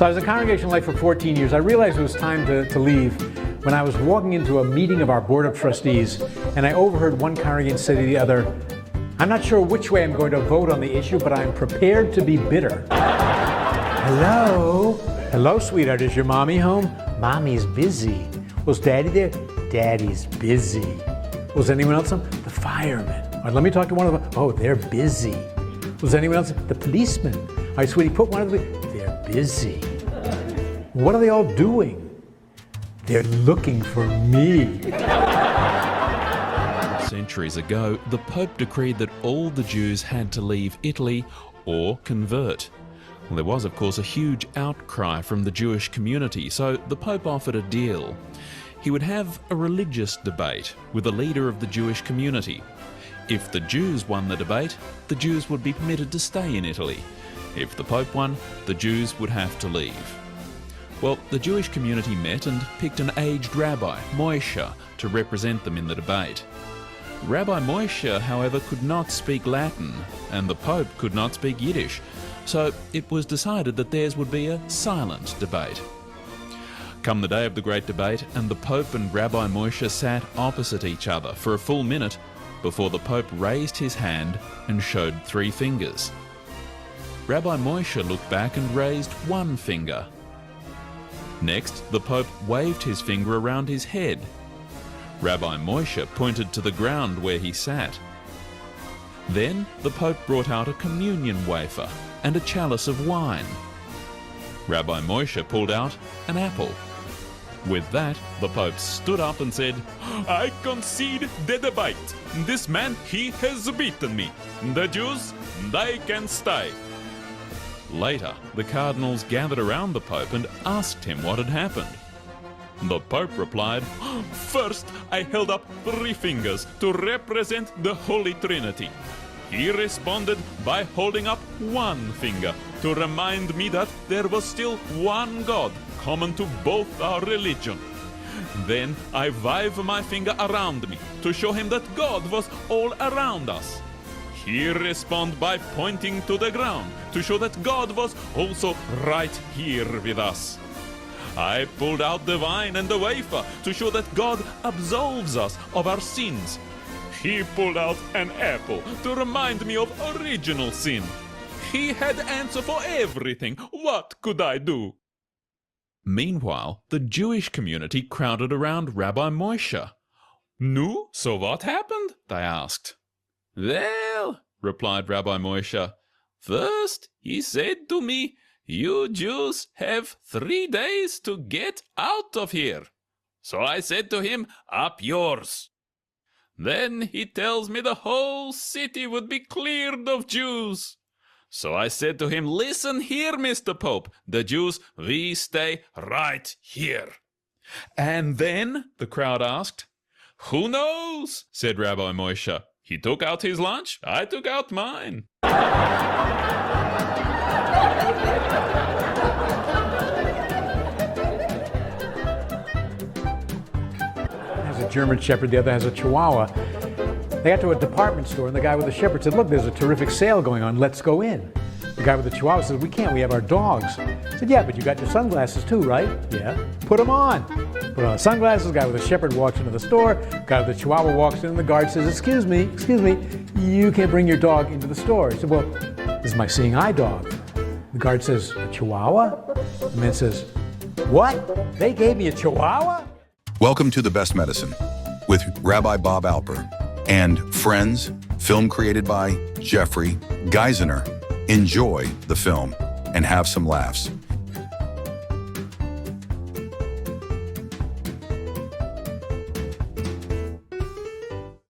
So I was in congregational life for 14 years. I realized it was time to leave when I was walking into a meeting of our board of trustees, and I overheard one congregant say to the other, "I'm not sure which way I'm going to vote on the issue, but I'm prepared to be bitter." Hello? Hello, sweetheart, is your mommy home? Mommy's busy. Was Daddy there? Daddy's busy. Was anyone else home? The firemen. All right, let me talk to one of them. Oh, they're busy. Was anyone else? The policeman. All right, sweetie, put one of them. They're busy. What are they all doing? They're looking for me. Centuries ago, the Pope decreed that all the Jews had to leave Italy or convert. Well, there was, of course, a huge outcry from the Jewish community, so the Pope offered a deal. He would have a religious debate with a leader of the Jewish community. If the Jews won the debate, the Jews would be permitted to stay in Italy. If the Pope won, the Jews would have to leave. Well, the Jewish community met and picked an aged rabbi, Moshe, to represent them in the debate. Rabbi Moshe, however, could not speak Latin, and the Pope could not speak Yiddish, so it was decided that theirs would be a silent debate. Come the day of the great debate, and the Pope and Rabbi Moshe sat opposite each other for a full minute before the Pope raised his hand and showed 3 fingers. Rabbi Moshe looked back and raised 1 finger. Next, the Pope waved his finger around his head. Rabbi Moshe pointed to the ground where he sat. Then the Pope brought out a communion wafer and a chalice of wine. Rabbi Moshe pulled out an apple. With that, the Pope stood up and said, "I concede the debate. This man, he has beaten me. The Jews, they can stay." Later, the cardinals gathered around the Pope and asked him what had happened. The Pope replied, "First, I held up 3 fingers to represent the Holy Trinity." He responded by holding up 1 finger to remind me that there was still one God common to both our religion. Then I waved my finger around me to show him that God was all around us. He responded by pointing to the ground to show that God was also right here with us. I pulled out the wine and the wafer to show that God absolves us of our sins. He pulled out an apple to remind me of original sin. He had the answer for everything. What could I do? Meanwhile, the Jewish community crowded around Rabbi Moshe. "No, so what happened?" they asked. "Well," replied Rabbi Moshe, "first he said to me, 'You Jews have 3 days to get out of here.' So I said to him, 'Up yours.' Then he tells me the whole city would be cleared of Jews. So I said to him, 'Listen here, Mr. Pope, the Jews, we stay right here.'" "And then?" the crowd asked. "Who knows?" said Rabbi Moshe. "He took out his lunch, I took out mine." Has a German Shepherd, the other has a Chihuahua. They got to a department store, and the guy with the Shepherd said, "Look, there's a terrific sale going on. Let's go in." The guy with the Chihuahua says, "We can't. We have our dogs." He said, "Yeah, but you got your sunglasses too, right?" "Yeah." "Put them on." Put on the sunglasses. The guy with the Shepherd walks into the store. The guy with the Chihuahua walks in, and the guard says, excuse me, you can't bring your dog into the store." He said, "Well, this is my seeing eye dog." The guard says, "A Chihuahua?" The man says, "What? They gave me a Chihuahua?" Welcome to The Best Medicine with Rabbi Bob Alper and Friends, film created by Jeffery Giesener. Enjoy the film and have some laughs.